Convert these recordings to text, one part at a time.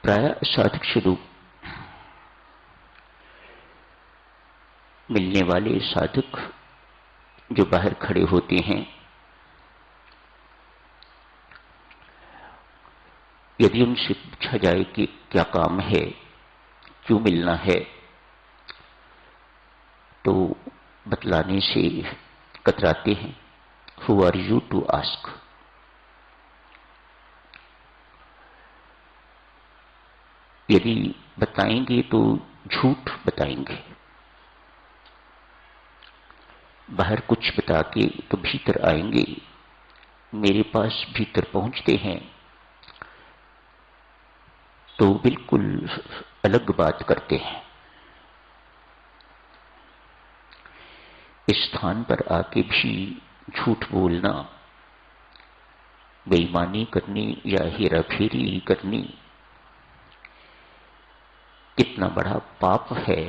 प्राय साधक स्वरूप मिलने वाले साधक जो बाहर खड़े होते हैं, यदि उनसे पूछा जाए कि क्या काम है, क्यों मिलना है, तो बतलाने से कतराते हैं। Who are you to ask. यदि बताएंगे तो झूठ बताएंगे, बाहर कुछ बता के तो भीतर आएंगे, मेरे पास भीतर पहुंचते हैं तो बिल्कुल अलग बात करते हैं। इस स्थान पर आके भी झूठ बोलना, बेईमानी करनी या हेराफेरी करनी कितना बड़ा पाप है।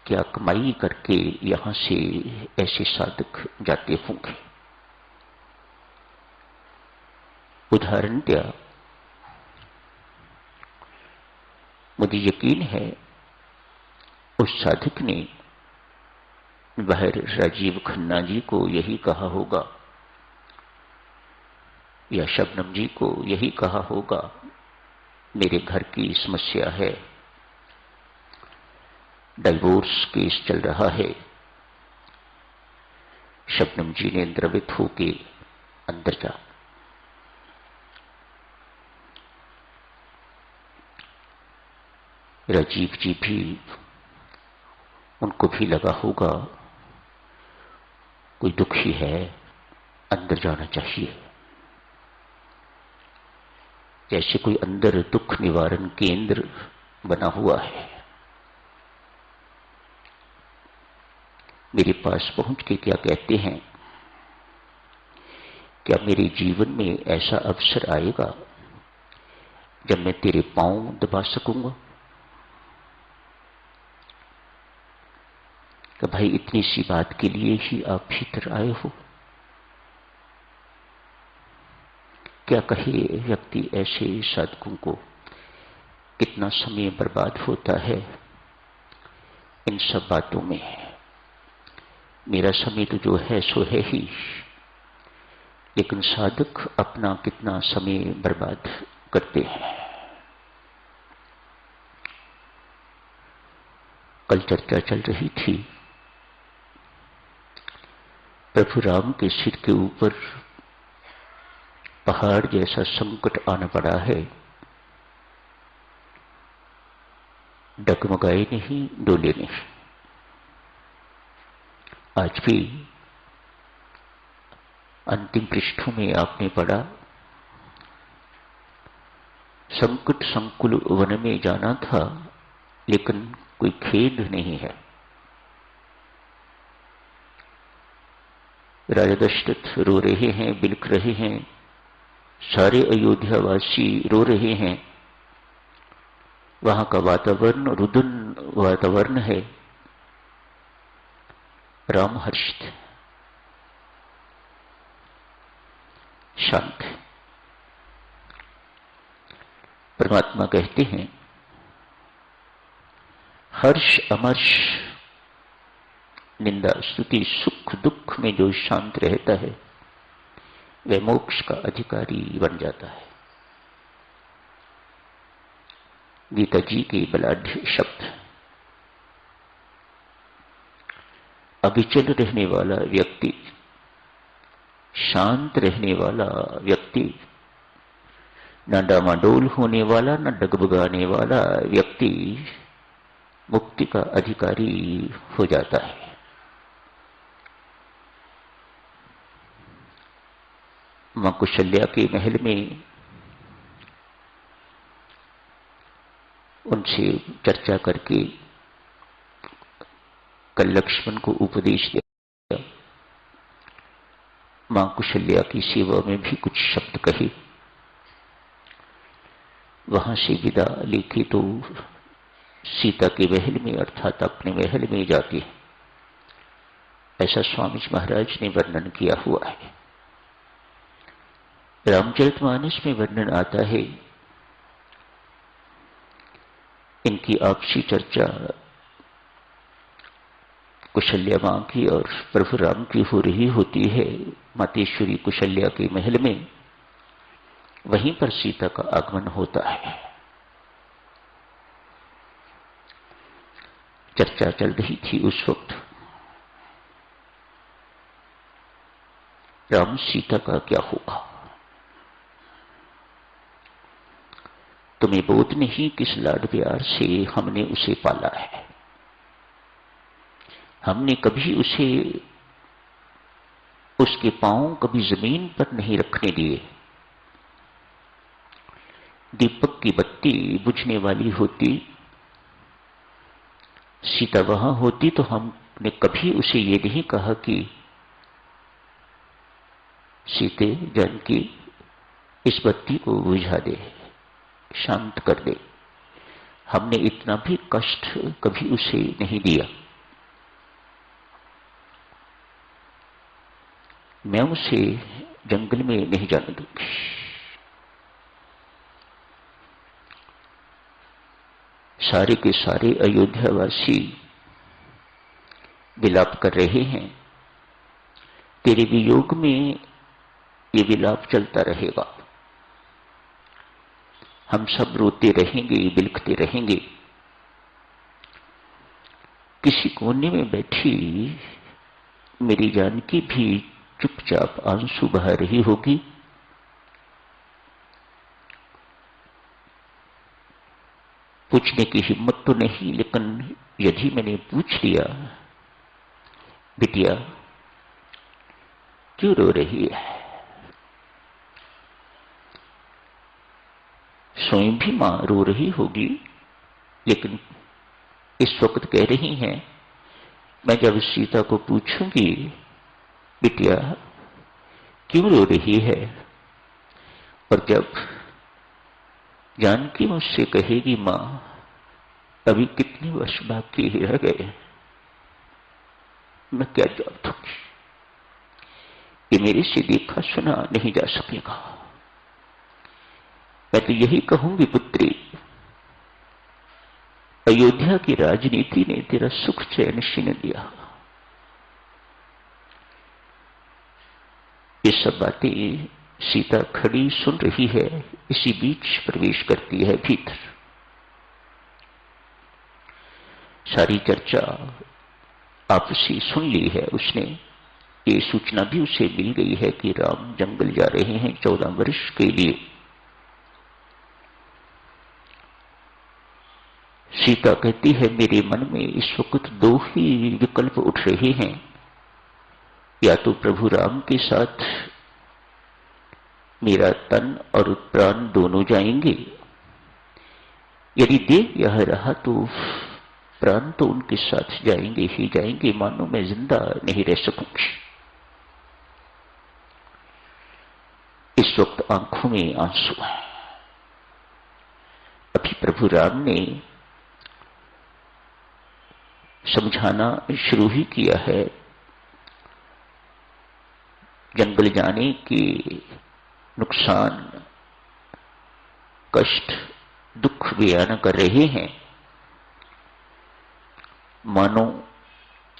क्या कमाई करके यहां से ऐसे साधक जाते होंगे। उदाहरण दिया, मुझे यकीन है उस साधक ने बाहर राजीव खन्ना जी को यही कहा होगा या शबनम जी को यही कहा होगा, मेरे घर की समस्या है, डाइवोर्स केस चल रहा है। शबनम जी ने द्रवित होके अंदर जा, राजीव जी भी, उनको भी लगा होगा कोई दुखी है, अंदर जाना चाहिए। जैसे कोई अंदर दुख निवारण केंद्र बना हुआ है। मेरे पास पहुंच के क्या कहते हैं, क्या मेरे जीवन में ऐसा अवसर आएगा जब मैं तेरे पांव दबा सकूंगा। कि भाई इतनी सी बात के लिए ही आप भीतर आए हो। क्या कहे व्यक्ति ऐसे साधकों को, कितना समय बर्बाद होता है इन सब बातों में। मेरा समय तो जो है सो है ही, लेकिन साधक अपना कितना समय बर्बाद करते हैं। कल चर्चा चल रही थी, प्रभु राम के सिर के ऊपर पहाड़ जैसा संकट आना पड़ा है, डगमगाए नहीं, डोले नहीं। आज भी अंतिम पृष्ठों में आपने पढ़ा, संकट संकुल वन में जाना था लेकिन कोई खेद नहीं है। राजा दशरथ रो रहे हैं, बिलख रहे हैं, सारे अयोध्यावासी रो रहे हैं। वहां का वातावरण रुदन वातावरण है, राम हर्षित शांत। परमात्मा कहते हैं, हर्ष अमर्ष निंदा स्तुति सुख दुख में जो शांत रहता है वह मोक्ष का अधिकारी बन जाता है। गीता जी के बलाढ्य शब्द। अविचल रहने वाला व्यक्ति, शांत रहने वाला व्यक्ति, न डामाडोल होने वाला, न डगबगाने वाला व्यक्ति मुक्ति का अधिकारी हो जाता है। मां कुशल्या के महल में उनसे चर्चा करके कल लक्ष्मण को उपदेश दिया। मां कुशल्या की सेवा में भी कुछ शब्द कहे। वहां से विदा लेके तो सीता के महल में अर्थात अपने महल में जाती है। ऐसा स्वामी जी महाराज ने वर्णन किया हुआ है। रामचरितमानस में वर्णन आता है, इनकी आपसी चर्चा कुशल्या मां की और प्रभु राम की हो रही होती है मातेश्वरी कुशल्या के महल में। वहीं पर सीता का आगमन होता है। चर्चा चल रही थी उस वक्त, राम सीता का क्या होगा। तुम्हें बोध नहीं किस लाड प्यार से हमने उसे पाला है। हमने कभी उसे, उसके पांव कभी जमीन पर नहीं रखने दिए। दीपक की बत्ती बुझने वाली होती, सीता वहां होती तो हमने कभी उसे ये नहीं कहा कि सीते जानकी इस बत्ती को बुझा दे, शांत कर दे। हमने इतना भी कष्ट कभी उसे नहीं दिया। मैं उसे जंगल में नहीं जाने दूंगी। सारे के सारे अयोध्यावासी विलाप कर रहे हैं। तेरे वियोग में ये विलाप चलता रहेगा। हम सब रोते रहेंगे, बिलखते रहेंगे। किसी कोने में बैठी मेरी जानकी भी चुपचाप आंसू बहा रही होगी। पूछने की हिम्मत तो नहीं, लेकिन यदि मैंने पूछ लिया, बिटिया क्यों रो रही है, स्वयं भी मां रो रही होगी, लेकिन इस वक्त कह रही हैं, मैं जब सीता को पूछूंगी बिटिया क्यों रो रही है, और जब जानकी मुझसे कहेगी मां अभी कितने वर्ष बाकी रह गए, मैं क्या जवाब दूंगी। ये मेरे से देखा सुना नहीं जा सकेगा। मैं तो यही कहूंगी पुत्री, अयोध्या की राजनीति ने तेरा सुख चैन छीन लिया। ये सब बातें सीता खड़ी सुन रही है। इसी बीच प्रवेश करती है भीतर। सारी चर्चा आपसी सुन ली है उसने। ये सूचना भी उसे मिल गई है कि राम जंगल जा रहे हैं 14 वर्ष के लिए। सीता कहती है मेरे मन में इस वक्त 2 ही विकल्प उठ रहे हैं, या तो प्रभु राम के साथ मेरा तन और प्राण दोनों जाएंगे, यदि देह यह रहा तो प्राण तो उनके साथ जाएंगे ही जाएंगे, मानो मैं जिंदा नहीं रह सकूंगी। इस वक्त आंखों में आंसू है। अभी प्रभु राम ने समझाना शुरू ही किया है। जंगल जाने के नुकसान, कष्ट, दुख बयान कर रहे हैं। मानो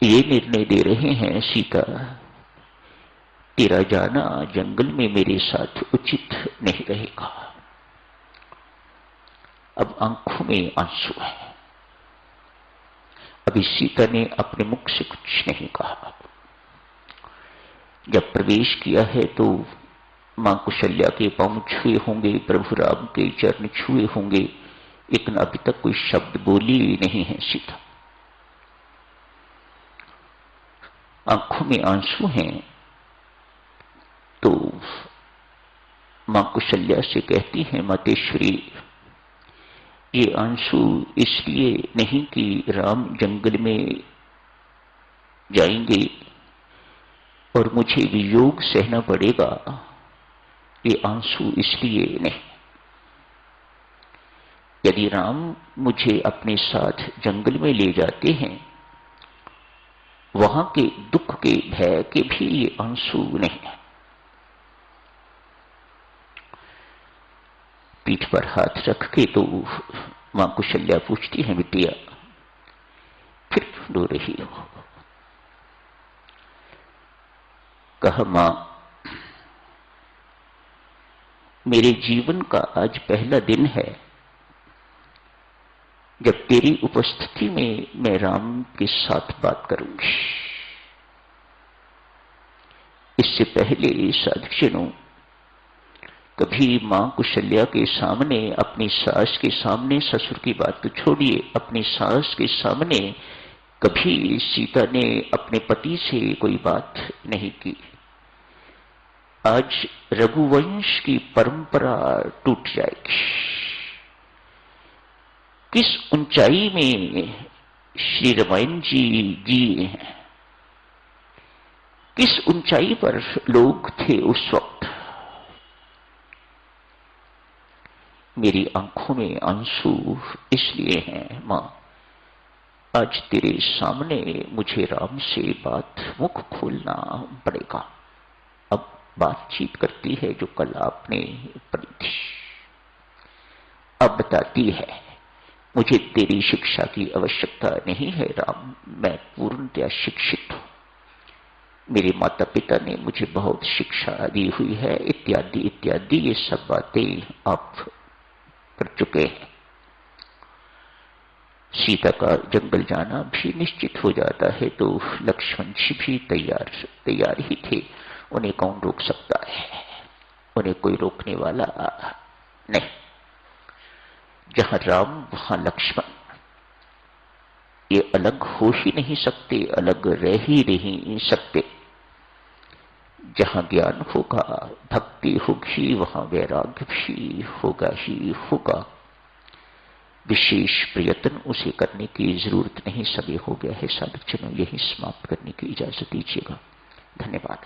ये निर्णय दे रहे हैं सीता तेरा जाना जंगल में मेरे साथ उचित नहीं रहेगा। अब आंखों में आंसू है। अभी सीता ने अपने मुख से कुछ नहीं कहा। जब प्रवेश किया है तो मां कुशल्या के पांव छुए होंगे, प्रभु राम के चरण छुए होंगे, लेकिन अभी तक कोई शब्द बोली नहीं है सीता। आंखों में आंसू हैं तो मां कुशल्या से कहती हैं मातेश्वरी ये आंसू इसलिए नहीं कि राम जंगल में जाएंगे और मुझे वियोग सहना पड़ेगा, ये आंसू इसलिए नहीं। यदि राम मुझे अपने साथ जंगल में ले जाते हैं, वहां के दुख के भय के भी ये आंसू नहीं है। पीठ पर हाथ रख के तो मां कुशल्या पूछती है, बिटिया फिर क्यों रो रही हो? कहा, मां मेरे जीवन का आज पहला दिन है जब तेरी उपस्थिति में मैं राम के साथ बात करूंगी। इससे पहले साधुजनों, कभी मां कुशल्या के सामने, अपनी सास के सामने, ससुर की बात तो छोड़िए, अपनी सास के सामने कभी सीता ने अपने पति से कोई बात नहीं की। आज रघुवंश की परंपरा टूट जाएगी। किस ऊंचाई में श्री रामायण जी जिए हैं, किस ऊंचाई पर लोग थे उस वक्त। मेरी आंखों में आंसू इसलिए हैं मां, आज तेरे सामने मुझे राम से बात मुख खोलना पड़ेगा। अब बातचीत करती है जो कल आपने पढ़ी थी। अब बताती है, मुझे तेरी शिक्षा की आवश्यकता नहीं है राम, मैं पूर्णतया शिक्षित हूं। मेरे माता पिता ने मुझे बहुत शिक्षा दी हुई है, इत्यादि इत्यादि। ये सब बातें आप कर चुके हैं। सीता का जंगल जाना भी निश्चित हो जाता है तो लक्ष्मण जी भी तैयार ही थे। उन्हें कौन रोक सकता है? उन्हें कोई रोकने वाला नहीं। जहां राम वहां लक्ष्मण, ये अलग हो ही नहीं सकते, अलग रह ही नहीं सकते। जहां ज्ञान होगा, भक्ति होगी, वहां वैराग्य भी होगा ही होगा। विशेष प्रयत्न उसे करने की जरूरत नहीं, समय हो गया है साधुजनों, यही समाप्त करने की इजाजत दीजिएगा। धन्यवाद।